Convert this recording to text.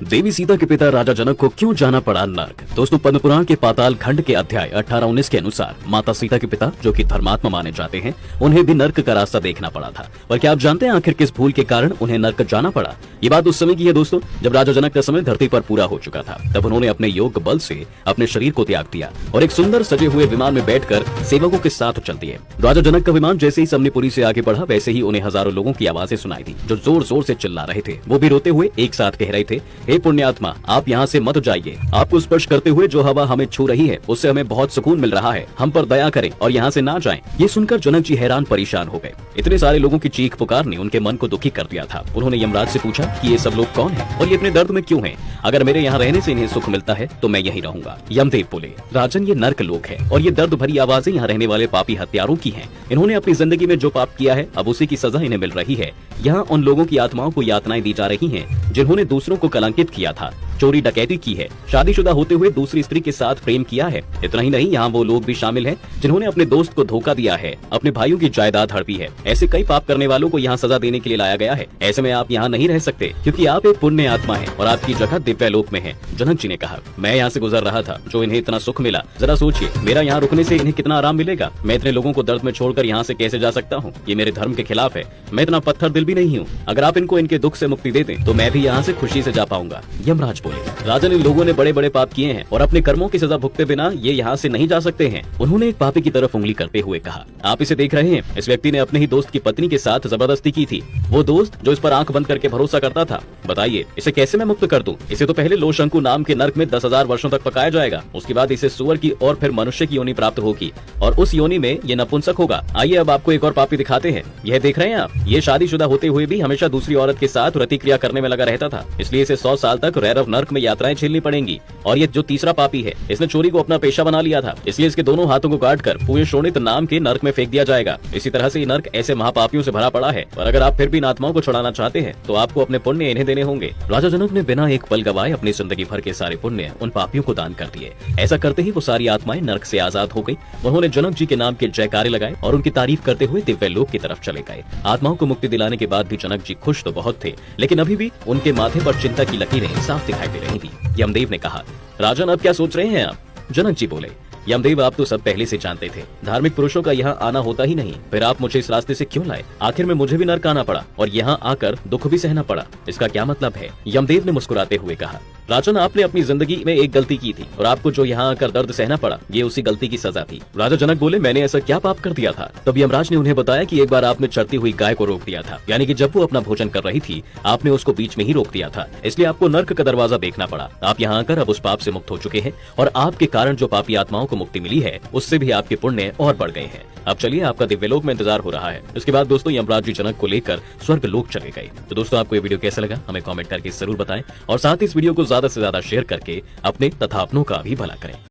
देवी सीता के पिता राजा जनक को क्यों जाना पड़ा नर्क। दोस्तों, पद्म पुराण के पाताल खंड के अध्याय 18-19 के अनुसार माता सीता के पिता, जो कि धर्मात्मा माने जाते हैं, उन्हें भी नर्क का रास्ता देखना पड़ा था। पर क्या आप जानते हैं आखिर किस भूल के कारण उन्हें नर्क जाना पड़ा? ये बात उस समय की है दोस्तों, जब राजा जनक का समय धरती पर पूरा हो चुका था। तब उन्होंने अपने योग बल से अपने शरीर को त्याग दिया और एक सुंदर सजे हुए विमान में बैठकर सेवकों के साथ चल दिए। राजा जनक का विमान जैसे ही समनीपुरी से आगे बढ़ा, वैसे ही उन्हें हजारों लोगों की आवाजें सुनाई दी, जो जोर जोर से चिल्ला रहे थे। वो भी रोते हुए एक साथ कह रहे थे, हे पुण्यात्मा, आप यहाँ से मत जाइए। आपको स्पर्श करते हुए जो हवा हमें छू रही है, उससे हमें बहुत सुकून मिल रहा है। हम पर दया करें और यहाँ से ना जाएं। ये सुनकर जनक जी हैरान परेशान हो गए। इतने सारे लोगों की चीख पुकार ने उनके मन को दुखी कर दिया था। उन्होंने यमराज से पूछा कि ये सब लोग कौन हैं और ये इतने दर्द में क्यों हैं? अगर मेरे यहाँ रहने से इन्हें सुख मिलता है तो मैं यहीं रहूंगा। यमदेव बोले, राजन, ये नर्क लोक है और ये दर्द भरी आवाजें यहाँ रहने वाले पापी हत्यारों की हैं। इन्होंने अपनी जिंदगी में जो पाप किया है, अब उसी की सजा इन्हें मिल रही है। यहाँ उन लोगों की आत्माओं को यातनाएं दी जा रही हैं जिन्होंने दूसरों को कलंकित किया था, चोरी डकैती की है, शादीशुदा होते हुए दूसरी स्त्री के साथ प्रेम किया है। इतना ही नहीं, यहाँ वो लोग भी शामिल हैं जिन्होंने अपने दोस्त को धोखा दिया है, अपने भाइयों की जायदाद हड़पी है। ऐसे कई पाप करने वालों को यहाँ सजा देने के लिए लाया गया है। ऐसे में आप यहाँ नहीं रह सकते, क्योंकि आप एक पुण्य आत्मा है और आपकी जगह दिव्य लोक में है। जनक जी ने कहा, मैं यहाँ से गुजर रहा था, जो इन्हें इतना सुख मिला, जरा सोचिए, मेरा यहाँ रुकने से इन्हें कितना आराम मिलेगा। मैं इतने लोगों को दर्द में छोड़कर यहाँ से कैसे जा सकता हूँ? ये मेरे धर्म के खिलाफ है। मैं इतना पत्थर दिल भी नहीं हूँ। अगर आप इनको इनके दुख से मुक्ति दे दें तो मैं भी यहाँ से खुशी से जा पाऊंगा। यमराज बोले, राजन, इन लोगों ने बड़े बड़े पाप किए हैं और अपने कर्मों की सजा भुगते बिना ये यहाँ से नहीं जा सकते हैं। उन्होंने एक पापी की तरफ उंगली करते हुए कहा, आप इसे देख रहे हैं? इस व्यक्ति ने अपने ही दोस्त की पत्नी के साथ जबरदस्ती की थी। वो दोस्त जो इस पर आंख बंद करके भरोसा करता था। बताइए, इसे कैसे मैं मुक्त कर दूं? इसे तो पहले लोशंकु नाम के नर्क में 10,000 वर्षों तक पकाया जाएगा। उसके बाद इसे सुअर की और फिर मनुष्य की योनि प्राप्त होगी और उस योनि में ये नपुंसक होगा। आइए अब आपको एक और पापी दिखाते हैं। यह देख रहे हैं आप? ये शादीशुदा होते हुए भी हमेशा दूसरी औरत के साथ प्रतिक्रिया करने में लगा रहता था, इसलिए इसे 100 साल तक रैरव नर्क में यात्राएं झेलनी पड़ेंगी। और ये जो तीसरा पापी है, इसने चोरी को अपना पेशा बना लिया था, इसलिए इसके दोनों हाथों को काटकर पूरे शोणित नाम के नर्क में फेंक दिया जाएगा। इसी तरह से ये नर्क ऐसे महापापियों से भरा पड़ा है। और अगर आप फिर भी इन आत्माओं को छुड़ाना चाहते हैं तो आपको अपने पुण्य इन्हें देने होंगे। राजा जनक ने बिना एक पल गवाए अपनी जिंदगी भर के सारे पुण्य उन पापियों को दान कर दिए। ऐसा करते ही वो सारी आत्माएं नर्क से आजाद हो गई। उन्होंने जनक जी के नाम के जयकारे लगाए और उनकी तारीफ करते हुए दिव्य लोक की तरफ चले गए। आत्माओं को मुक्ति दिलाने के बाद भी जनक जी खुश तो बहुत थे, लेकिन अभी भी उनके माथे पर चिंता की लकीरें साफ दिखाई दे रही थी। यमदेव ने कहा, राजन, अब क्या सोच रहे हैं आप? जनक जी बोले, यमदेव, आप तो सब पहले से जानते थे, धार्मिक पुरुषों का यहाँ आना होता ही नहीं। फिर आप मुझे इस रास्ते से क्यों लाए? आखिर में मुझे भी नर्क आना पड़ा और यहाँ आकर दुख भी सहना पड़ा। इसका क्या मतलब है? यमदेव ने मुस्कुराते हुए कहा, राजन, आपने अपनी जिंदगी में एक गलती की थी और आपको जो यहाँ आकर दर्द सहना पड़ा, ये उसी गलती की सजा थी। राजा जनक बोले, मैंने ऐसा क्या पाप कर दिया था? तब यमराज ने उन्हें बताया कि एक बार आपने चरती हुई गाय को रोक दिया था, यानी कि जब वो अपना भोजन कर रही थी, आपने उसको बीच में ही रोक दिया था, इसलिए आपको नर्क का दरवाजा देखना पड़ा। आप यहाँ आकर अब उस पाप से मुक्त हो चुके हैं और आपके कारण जो पापी आत्माओं को मुक्ति मिली है, उससे भी आपके पुण्य और बढ़ गए हैं। अब चलिए, आपका दिव्यलोक में इंतजार हो रहा है। इसके बाद दोस्तों यमराज जी जनक को लेकर स्वर्ग लोक चले गए। तो दोस्तों, आपको ये वीडियो कैसा लगा हमें कमेंट करके जरूर बताएं और साथ ही इस वीडियो को ज्यादा से ज्यादा शेयर करके अपने तथा अपनों का भी भला करें।